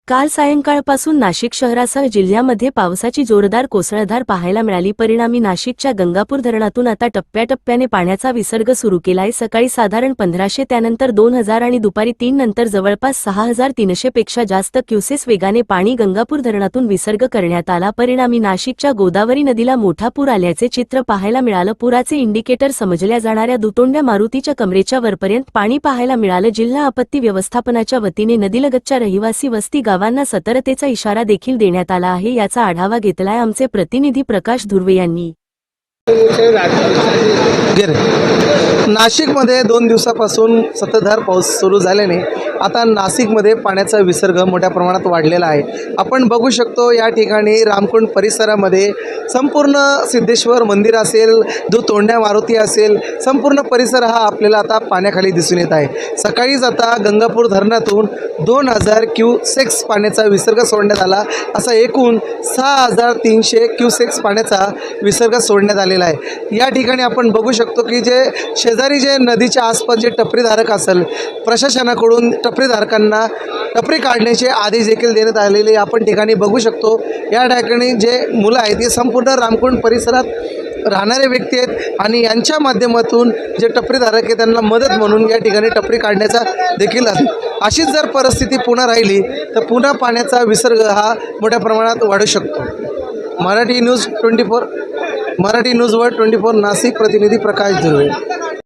काल सायंकाळपासून नाशिक शहरासह जिल्ह्यामध्ये पावसाची जोरदार कोसळधार पाहायला मिळाली। परिणामी नाशिकच्या गंगापूर धरणातून आता टप्प्याटप्प्याने पाण्याचा विसर्ग सुरू केलाय। सकाळी साधारण 1500, त्यानंतर 2000 आणि दुपारी 3 नंतर जवळपास 6300 पेक्षा जास्त क्युसेस वेगाने पाणी गंगापूर धरणातून विसर्ग करण्यात आला। परिणामी नाशिकच्या गोदावरी नदीला मोठा पूर आल्याचे चित्र पाहायला मिळालं। पुराचे इंडिकेटर समजल्या जाणाऱ्या दुतोंड्या मारुतीच्या कमरेच्या वरपर्यंत पाणी पाहायला मिळालं। जिल्हा आपत्ती व्यवस्थापनाच्या वतीने नदीलगतच्या रहिवासी वस्ती गावांना सतर्कतेचा इशारा देखील देण्यात आला आहे। याचा आढावा घेतलाय आमचे प्रतिनिधी प्रकाश धुर्वे यांनी। नाशिकमध्ये 2 दिवसापासून सततधार पाऊस सुरू झाल्याने आता नाशिकमध्ये पाण्याचा विसर्ग मोठ्या प्रमाणात वाढलेला आहे। आपण बघू शकतो या ठिकाणी रामकुंड परिसरामध्ये संपूर्ण सिद्धेश्वर मंदिर असेल, दुतोंड्या मारुती असेल, संपूर्ण परिसर हा आपल्याला आता पाण्याखाली दिसून येत आहे। सकाळीच आता गंगापूर धरणातून 2000 क्युसेक्स पाण्याचा विसर्ग सोडण्यात आला। असा एकूण 6300 क्युसेक्स पाण्याचा विसर्ग सोडण्यात आलेला आहे। या ठिकाणी आपण बघू शकतो की जे शेजारी जे नदीच्या आसपास जे टपरीधारक असेल, प्रशासनाकडून टपरीधारकांना टपरी काढण्याचे आदेश देखील देण्यात आलेले आपण ठिकाणी बघू शकतो। या ठिकाणी जे मुलं आहेत ते संपूर्ण रामकुंड परिसरात राहणारे व्यक्ती आहेत आणि यांच्या माध्यमातून जे टपरीधारक आहेत त्यांना मदत म्हणून या ठिकाणी टपरी काढण्याचा देखील अशीच जर परिस्थिती पुन्हा राहिली तर पुन्हा पाण्याचा विसर्ग हा मोठ्या प्रमाणात वाढू शकतो। मराठी न्यूज 24 नाशिक प्रतिनिधी प्रकाश धुर्वे।